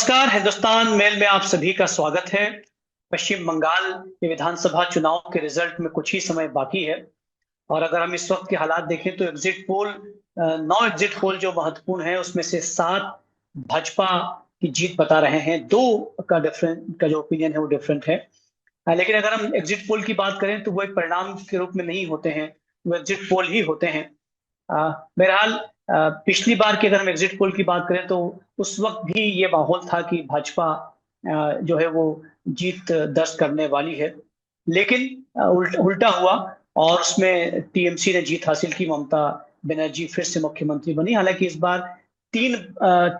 नमस्कार, हिंदुस्तान मेल में आप सभी का स्वागत है। पश्चिम बंगाल के विधानसभा चुनाव के रिजल्ट में कुछ ही समय बाकी है और अगर हम इस वक्त के हालात देखें तो एग्जिट पोल 9 एग्जिट पोल जो महत्वपूर्ण है उसमें से 7 भाजपा की जीत बता रहे हैं, 2 का जो ओपिनियन है वो डिफरेंट है। लेकिन अगर हम एग्जिट पोल की बात करें तो वो एक परिणाम के रूप में नहीं होते हैं, वो एग्जिट पोल ही होते हैं। बहरहाल पिछली बार की अगर हम एग्जिट पोल की बात करें तो उस वक्त भी ये माहौल था कि भाजपा जो है वो जीत दर्ज करने वाली है, लेकिन उल्टा हुआ और उसमें टीएमसी ने जीत हासिल की। ममता बनर्जी फिर से मुख्यमंत्री बनी। हालांकि इस बार 3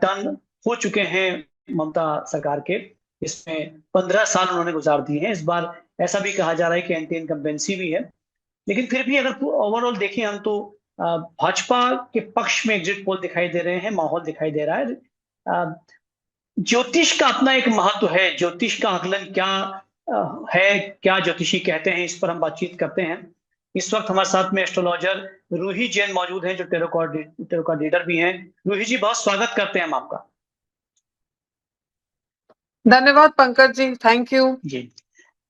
टर्न हो चुके हैं ममता सरकार के, इसमें 15 साल उन्होंने गुजार दिए हैं। इस बार ऐसा भी कहा जा रहा है कि एंटी इनकम्बेंसी भी है, लेकिन फिर भी अगर ओवरऑल देखें हम तो भाजपा के पक्ष में एग्जिट पोल दिखाई दे रहे हैं, माहौल दिखाई दे रहा है। ज्योतिष का अपना एक महत्व है। ज्योतिष का आकलन क्या है, क्या ज्योतिषी कहते हैं, इस पर हम बातचीत करते हैं। इस वक्त हमारे साथ में एस्ट्रोलॉजर रूही जैन मौजूद हैं, जो टेरो कार्ड रीडर भी हैं। रूही जी, बहुत स्वागत करते हैं हम आपका। धन्यवाद पंकज जी, थैंक यू जी।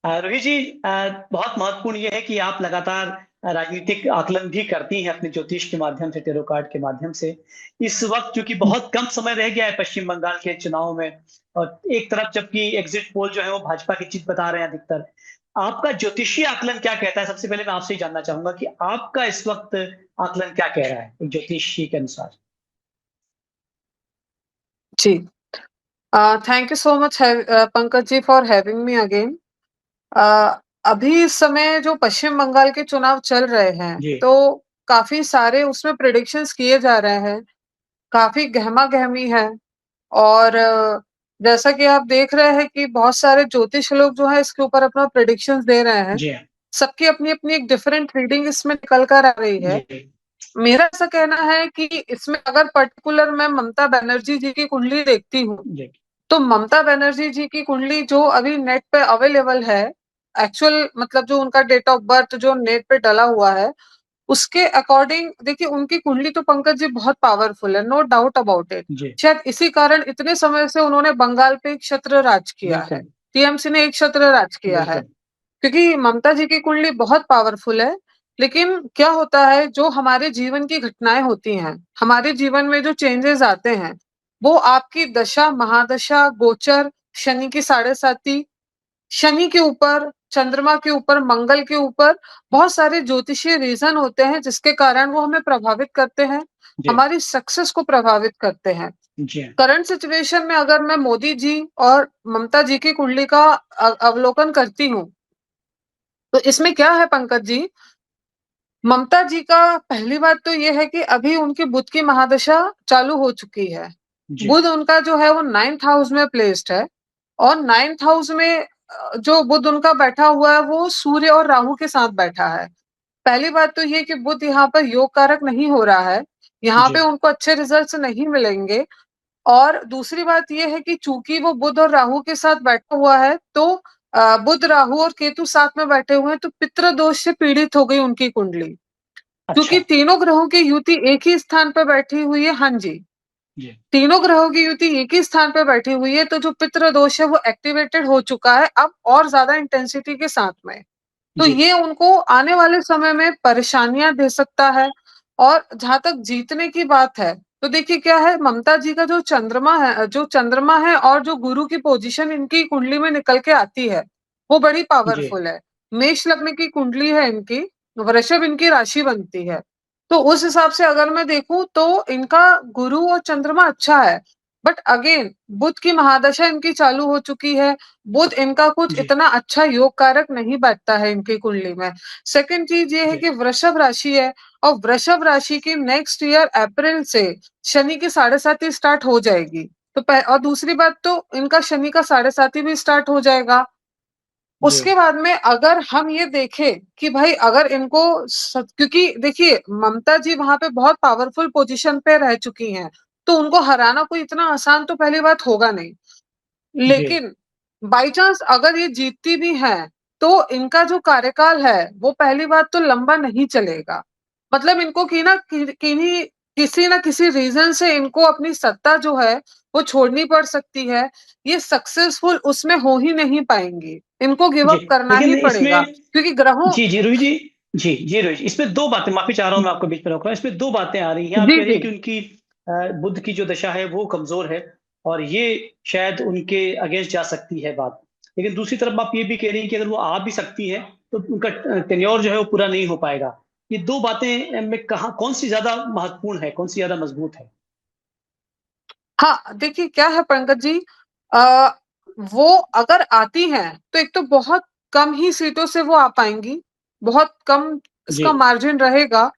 रूही जी, बहुत महत्वपूर्ण ये है कि आप लगातार राजनीतिक आकलन भी करती हैं अपने ज्योतिष के माध्यम से, टेरो कार्ड के माध्यम से। इस वक्त क्योंकि बहुत कम समय रह गया है पश्चिम बंगाल के चुनाव में, और एक तरफ जबकि एग्जिट पोल जो है वो भाजपा की जीत बता रहे हैं अधिकतर, आपका ज्योतिषीय आकलन क्या कहता है? सबसे पहले मैं आपसे ही जानना चाहूंगा कि आपका इस वक्त आकलन क्या कह रहा है ज्योतिषी के अनुसार। जी। Thank you so much Pankaj ji for having me again. अभी इस समय जो पश्चिम बंगाल के चुनाव चल रहे हैं, जी। तो काफी सारे उसमें प्रेडिक्शंस किए जा रहे हैं, काफी गहमा गहमी है। और जैसा कि आप देख रहे हैं कि बहुत सारे ज्योतिष लोग जो है इसके ऊपर अपना प्रेडिक्शंस दे रहे हैं। जी। सबकी अपनी अपनी एक डिफरेंट रीडिंग इसमें निकल कर आ रही है। जी। मेरा ऐसा कहना है कि इसमें अगर पर्टिकुलर मैं ममता बनर्जी जी की कुंडली देखती हूँ, जी। तो ममता बनर्जी जी की कुंडली जो अभी नेट पे अवेलेबल है, एक्चुअल मतलब जो उनका डेट ऑफ बर्थ जो नेट पे डला हुआ है, उसके अकॉर्डिंग देखिए उनकी कुंडली तो पंकज जी बहुत पावरफुल है, नो डाउट अबाउट इट। जी। शायद इसी कारण इतने समय से उन्होंने बंगाल पे एक छत्र राज किया है, टीएमसी ने एक छत्र राज किया है, क्योंकि ममता जी की कुंडली बहुत पावरफुल है। लेकिन क्या होता है, जो हमारे जीवन की घटनाएं होती हैं, हमारे जीवन में जो चेंजेस आते हैं, वो आपकी दशा, महादशा, गोचर, शनि की 7.5, शनि के ऊपर, चंद्रमा के ऊपर, मंगल के ऊपर बहुत सारे ज्योतिषीय रीजन होते हैं जिसके कारण वो हमें प्रभावित करते हैं, हमारी सक्सेस को प्रभावित करते हैं। करंट सिचुएशन में अगर मैं मोदी जी और ममता जी की कुंडली का अवलोकन करती हूँ, तो इसमें क्या है पंकज जी, ममता जी का पहली बात तो ये है कि अभी उनकी बुध की महादशा चालू हो चुकी है। बुध उनका जो है वो 9th हाउस में प्लेस्ड है, और 9th हाउस में जो बुध उनका बैठा हुआ है वो सूर्य और राहु के साथ बैठा है। पहली बात तो ये कि बुध यहाँ पर योग कारक नहीं हो रहा है, यहाँ पे उनको अच्छे रिजल्ट्स नहीं मिलेंगे। और दूसरी बात ये है कि चूंकि वो बुध और राहु के साथ बैठा हुआ है, तो बुध, राहु और केतु साथ में बैठे हुए हैं, तो पितृ दोष से पीड़ित हो गई उनकी कुंडली। क्योंकि तीनों ग्रहों की युति एक ही स्थान पर बैठी हुई है। हाँ जी, तीनों ग्रहों की युति एक ही स्थान पर बैठी हुई है, तो जो पितृ दोष है वो एक्टिवेटेड हो चुका है अब और ज्यादा इंटेंसिटी के साथ में। तो ये उनको आने वाले समय में परेशानियां दे सकता है। और जहां तक जीतने की बात है, तो देखिए क्या है, ममता जी का जो चंद्रमा है और जो गुरु की पोजीशन इनकी कुंडली में निकल के आती है, वो बड़ी पावरफुल है। मेष लग्न की कुंडली है इनकी, वृषभ इनकी राशि बनती है। तो उस हिसाब से अगर मैं देखूं तो इनका गुरु और चंद्रमा अच्छा है। बट अगेन बुध की महादशा इनकी चालू हो चुकी है, बुध इनका कुछ इतना अच्छा योग कारक नहीं बैठता है इनकी कुंडली में। सेकंड चीज ये है कि वृषभ राशि है, और वृषभ राशि की नेक्स्ट ईयर अप्रैल से शनि की 7.5 स्टार्ट हो जाएगी। तो और दूसरी बात तो इनका शनि का 7.5 भी स्टार्ट हो जाएगा। उसके बाद में अगर हम ये देखें कि भाई अगर इनको क्योंकि देखिए ममता जी वहां पे बहुत पावरफुल पोजीशन पे रह चुकी हैं, तो उनको हराना कोई इतना आसान तो पहली बात होगा नहीं। लेकिन बाई चांस अगर ये जीतती भी है, तो इनका जो कार्यकाल है वो पहली बात तो लंबा नहीं चलेगा। मतलब इनको किन्हीं किसी ना किसी रीजन से इनको अपनी सत्ता जो है वो छोड़नी पड़ सकती है। ये सक्सेसफुल उसमें हो ही नहीं पाएंगी, इनको गिव जी, अप करना लेकिन ही पड़ेगा, इसमें क्योंकि ग्रहों। जी, जी, रूही जी। जी, जी, रूही जी, इसमें 2 बातें, माफ़ी चाह रहा हूँ मैं आपको बीच में रोक रहा हूँ। इसमें 2 बातें आ रही हैं। आप जी कह रही जी हैं कि उनकी बुध की जो दशा है वो कमज़ोर है और ये शायद उनके अगेंस्ट जा सकती है बात। लेकिन दूसरी तरफ आप ये भी कह रही हैं कि अगर वो आ भी सकती है, तो उनका टेन्योर जो है वो पूरा नहीं हो पाएगा। ये 2 बातें में कहाँ कौन-सी ज़्यादा महत्वपूर्ण है, कौन-सी ज़्यादा मज़बूत है? हाँ, देखिए क्या है पंकज जी, अ, वो अगर आती हैं, तो एक तो बहुत कम ही सीटों से वो आ पाएँगी, बहुत कम जी, इसका मार्जिन रहेगा।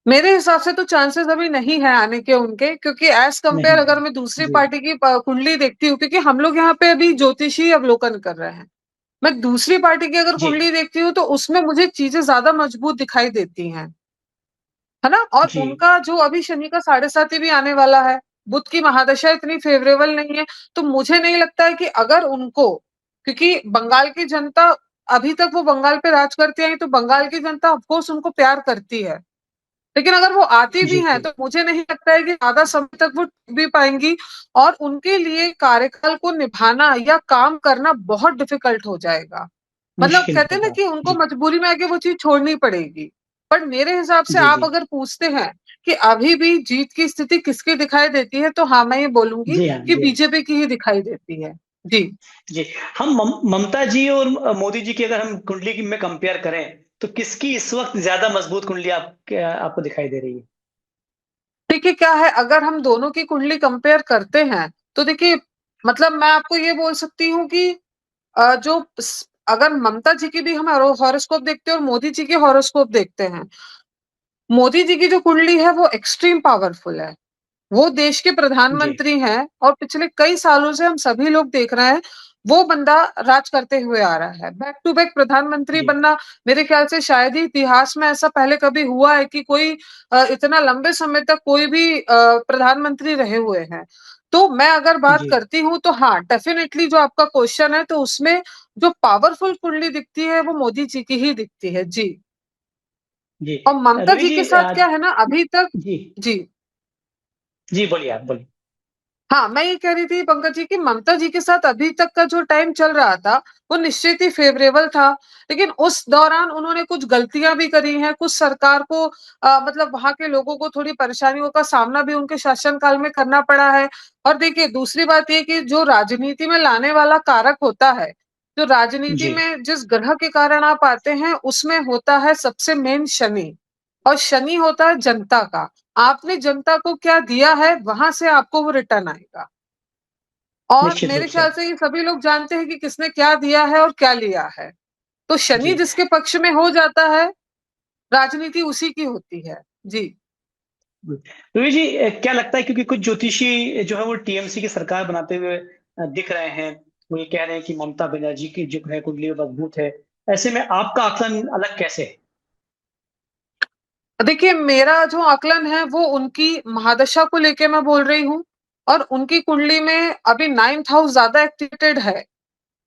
मेरे हिसाब से तो चांसेस अभी नहीं है आने के उनके, क्योंकि एज़ कंपेयर नहीं है। अगर मैं दूसरी जी, पार्टी की कुंडली देखती हूँ, क्योंकि हम लोग यहाँ पे अभी ज्योतिषी अवलोकन कर रहे हैं। मैं दूसरी पार्टी की अगर जी, कुंडली देखती हूँ, तो उसमें मुझे चीज़ें ज़्यादा मजबूत दिखाई देती हैं। है ना? और जी, उनका जो अभी शनि का साढ़े साती भी आने वाला है, बुध की महादशा इतनी फेवरेबल नहीं है, तो मुझे नहीं लगता है कि अगर उनको, क्योंकि बंगाल की जनता, अभी तक वो बंगाल पे राज करती आई, तो बंगाल की जनता ऑफ कोर्स उनको प्यार करती है। लेकिन अगर वो आती भी जी, हैं, जी, तो मुझे नहीं लगता है कि ज़्यादा समय तक वो टिक भी पाएँगी, और उनके लिए कार्यकाल को निभाना या काम करना बहुत डिफ़िकल्ट हो जाएगा। मतलब मुश्किल कहते हैं ना होगा। कि उनको जी, मजबूरी में आके वो चीज़ छोड़नी पड़ेगी। पर मेरे हिसाब से जी, आप जी। अगर पूछते हैं कि अभी भी जीत की स्थिति किसकी दिखाई देती है, तो हाँ, मैं ये बोलूँगी जी हाँ, कि जी हाँ। बीजेपी की ही दिखाई देती है। जी। जी, हम ममता जी और मोदी जी की अगर हम कुंडली की में कंपेयर करें, तो किसकी इस वक़्त ज़्यादा मज़बूत कुंडली आपको दिखाई दे रही है? देखिए क्या है, अगर हम दोनों की कुंडली कंपेयर करते हैं, तो देखिए मतलब मैं आपको ये बोल सकती हूँ कि जो अगर ममता जी की भी हम हॉरोस्कोप देखते हैं और मोदी जी के हॉरोस्कोप देखते हैं, मोदी जी की जो कुंडली है वो एक्सट्रीम पावरफुल है। वो देश के जी, प्रधानमंत्री हैं और पिछले कई सालों से हम सभी लोग देख रहे हैं, वो बंदा राज करते हुए आ रहा है। बैक टू बैक प्रधानमंत्री जी, बनना, मेरे ख्याल से शायद ही इतिहास में ऐसा पहले कभी हुआ है कि कोई इतना लंबे समय तक कोई भी प्रधानमंत्री रहे हुए हैं। तो मैं अगर बात जी, करती हूँ, तो हाँ, डेफिनिटली जो आपका क्वेश्चन है, तो उसमें जो पावरफुल कुंडली दिखती है, वो मोदी जी की ही दिखती है। जी। जी। और ममता रोहित जी जी के साथ क्या है ना, अभी तक। जी, जी। जी, बोलिए आप बोलिए। हाँ, मैं ये कह रही थी पंकज जी कि ममता जी के साथ अभी तक का जो टाइम चल रहा था, वो निश्चित ही फ़ेवरेबल था। लेकिन उस दौरान उन्होंने कुछ गलतियाँ भी करी हैं, कुछ सरकार को मतलब वहाँ के लोगों को थोड़ी परेशानियों का सामना भी उनके शासनकाल में करना पड़ा है। और देखिए दूसरी बात ये कि जो राजनीति में लाने वाला कारक होता है, जो राजनीति जी, में जिस ग्रह के कारण आप आते हैं, उसमें होता है सबसे मेन शनि। और शनि होता है जनता का। आपने जनता को क्या दिया है, वहाँ से आपको वो रिटर्न आएगा। और निश्चित रूप मेरे से। ख्याल से ये सभी लोग जानते हैं कि किसने क्या दिया है और क्या लिया है। तो शनि जी। जिसके पक्ष में हो जाता है, राजनीति उसी की होती है। जी। रोहित जी, क्या लगता है क्योंकि कुछ ज्योतिषी जो है वो टीएमसी की सरकार बनाते हुए दिख रहे हैं। वो ये कह रहे हैं कि ममता बनर्जी की जो है कुंडली वो मजबूत है। ऐसे में आपका आकलन अलग कैसे है? देखिए मेरा जो आकलन है वो उनकी महादशा को लेके मैं बोल रही हूँ, और उनकी कुंडली में अभी 9th हाउस ज़्यादा एक्टिवेटेड है।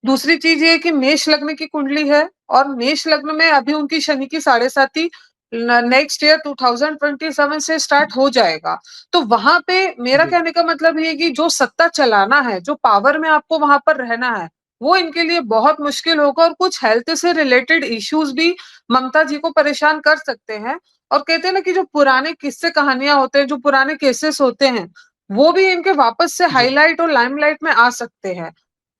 दूसरी चीज़ ये है कि मेष लग्न की कुंडली है, और मेष लग्न में अभी उनकी शनि की साढ़े साती नेक्स्ट ईयर 2027 से स्टार्ट हो जाएगा। तो वहां पे मेरा जी, कहने का मतलब ये है कि जो सत्ता चलाना है, जो पावर में आपको वहां पर रहना है, वो इनके लिए बहुत मुश्किल होगा, और कुछ हेल्थ से रिलेटेड इश्यूज भी ममता जी को परेशान कर सकते हैं। और कहते हैं ना कि जो पुराने किस्से कहानियां होते हैं, जो पुराने केसेस होते हैं, वो भी इनके वापस से जी, हाईलाइट और लाइमलाइट में आ सकते हैं।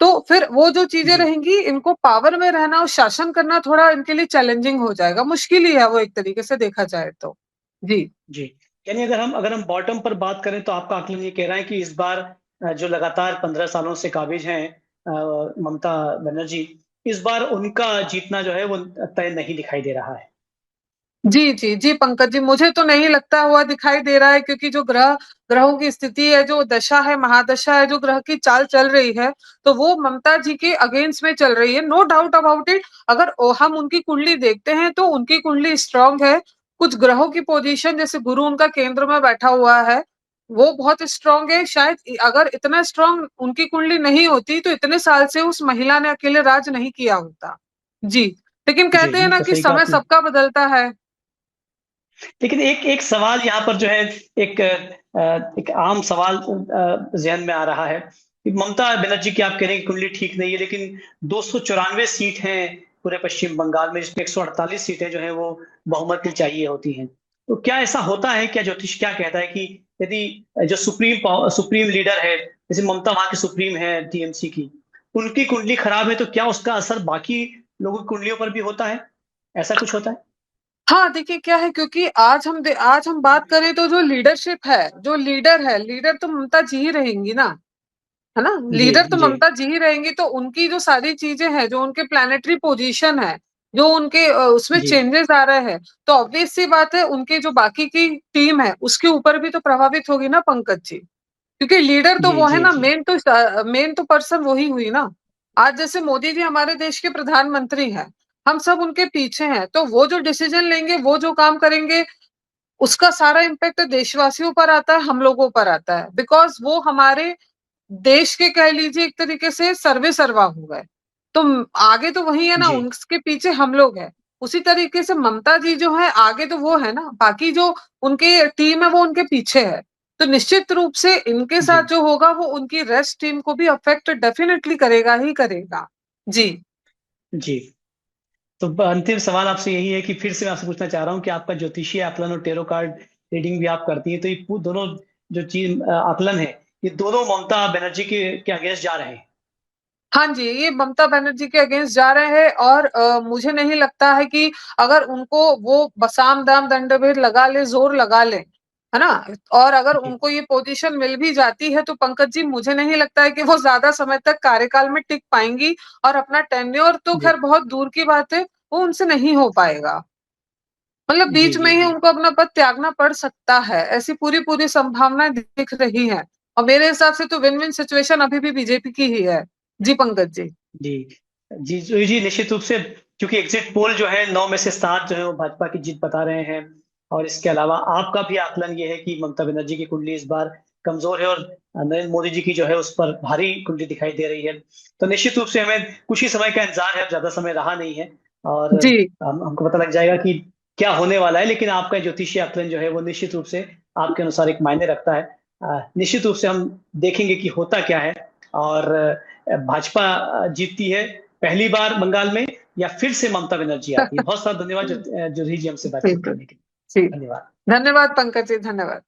तो फिर वो जो चीज़ें जी, रहेंगी, इनको पावर में रहना और शासन करना थोड़ा इनके लिए चैलेंजिंग हो जाएगा, मुश्किल ही है वो एक तरीके से देखा जाए तो। जी। जी। यानी अगर हम बॉटम पर बात करें तो आपका आकलन ये कह रहा है कि इस बार जो लगातार 15 सालों से काबिज हैं ममता बनर्जी, इस बार उनका जीतना जो है वो तय नहीं दिखाई दे रहा है। जी, जी, जी, पंकज जी, मुझे तो नहीं लगता हुआ दिखाई दे रहा है, क्योंकि जो ग्रहों की स्थिति है, जो दशा है, महादशा है, जो ग्रह की चाल चल रही है, तो वो ममता जी के अगेंस्ट में चल रही है, नो डाउट अबाउट इट। अगर हम उनकी कुंडली देखते हैं, तो उनकी कुंडली स्ट्रांग है। कुछ ग्रहों की पोजीशन, जैसे गुरु उनका केंद्र में बैठा हुआ है, वो बहुत स्ट्रांग है। शायद अगर इतना स्ट्रांग उनकी कुंडली नहीं होती, तो इतने साल से उस महिला ने अकेले राज नहीं किया होता। जी, लेकिन जी, कहते हैं ना बिल्कुल कि सही कहा समय आपने। सबका बदलता है। लेकिन एक सवाल यहाँ पर जो है, एक आम सवाल ज़हन में आ रहा है कि ममता बनर्जी की आप कह रहे हैं कि कुंडली ठीक नहीं है, लेकिन 294 सीट हैं पूरे पश्चिम बंगाल में, जिसमें 148 सीटें जो हैं वो बहुमत की चाहिए होती हैं। तो क्या ऐसा होता है, क्या ज्योतिष क्या कहता है कि यदि जो सुप्रीम लीडर है, जैसे ममता वहाँ की सुप्रीम है टीएमसी की, उनकी कुंडली खराब है तो क्या उसका असर बाकी लोगों की कुंडलियों पर भी होता है? ऐसा कुछ होता है? हाँ, देखिए क्या है, क्योंकि आज हम बात करें तो जो लीडरशिप है, जो लीडर तो ममता जी ही रहेंगी ना, है ना? जी, लीडर तो जी, ममता जी ही रहेंगी, तो उनकी जो सारी चीजें हैं, जो उनके प्लैनेटरी पोजीशन है, जो उनके उसमें जी, चेंजेस आ रहे हैं, तो ऑब्वियस सी बात है उनके जो बाकी की टीम है, उसके ऊपर भी तो प्रभावित होगी ना पंकज जी। क्योंकि लीडर तो जी, वो है जी, ना, जी, मेन तो पर्सन वही हुई ना। आज जैसे मोदी जी हमारे देश के प्रधानमंत्री हैं, हम सब उनके पीछे हैं, तो वो जो डिसीजन लेंगे, वो जो काम करेंगे, उसका सारा इम्पैक्ट देशवासियों पर आता है, हम लोगों पर आता है, बिकॉज वो हमारे देश के कह लीजिए एक तरीके से सर्वे सर्वा हो गए। तो आगे तो वही है ना, जी, उनके पीछे हम लोग हैं। उसी तरीके से ममता जी जो है आगे तो वो है ना, बाकी जो उनके टीम है वो उनके पीछे है। तो निश्चित रूप से इनके जी, साथ जो होगा वो उनकी रेस्ट टीम को भी अफेक्ट डेफिनेटली करेगा ही करेगा। जी। जी। तो अंतिम सवाल आपसे यही है कि फिर से मैं आपसे पूछना चाह रहा हूँ कि आपका ज्योतिषीय आकलन और टेरो कार्ड रीडिंग भी आप करती हैं, तो ये दोनों जो चीज आकलन है, ये दोनों ममता बनर्जी के अगेंस्ट जा रहे हैं। हाँ जी, ये ममता बनर्जी के अगेंस्ट जा रहे हैं, और मुझे नहीं लगता है कि अगर उनको वो साम दाम दंड भेद लगा ले, जोर लगा ले, है ना? और अगर जी, उनको ये पोजीशन मिल भी जाती है तो पंकज जी मुझे नहीं लगता है कि वो ज्यादा समय तक कार्यकाल में टिक पाएंगी, और अपना टेन्योर तो जी, खैर बहुत दूर की बात है, वो उनसे नहीं हो पाएगा। मतलब जी, बीच में जी, ही जी, उनको अपना पद त्यागना पड़ सकता है, ऐसी पूरी पूरी संभावनाएं दिख रही हैं। और मेरे हिसाब से तो विन विन सिचुएशन अभी भी बीजेपी की ही है। जी पंकज जी। जी, जी, जी, निश्चित रूप से, क्योंकि एग्जिट पोल जो है 9 में से 7 जो है वो भाजपा की जीत बता रहे हैं, और इसके अलावा आपका भी आकलन ये है कि ममता बनर्जी की कुंडली इस बार कमजोर है, और नरेंद्र मोदी जी की जो है उस पर भारी कुंडली दिखाई दे रही है। तो निश्चित रूप से हमें कुछ ही समय का इंतजार है, ज्यादा समय रहा नहीं है, और जी। हमको पता लग जाएगा कि क्या होने वाला है। लेकिन आपका ज्योतिषीय आकलन जो है वो निश्चित रूप से आपके अनुसार एक मायने रखता है। निश्चित रूप से हम देखेंगे कि होता क्या है, और भाजपा जीतती है पहली बार बंगाल में, या फिर से ममता बनर्जी आती है। बहुत सारा धन्यवाद ज्योति जी हमसे बातचीत बिल्कुल। करने के जी। लिए। धन्यवाद। धन्यवाद पंकज जी, धन्यवाद।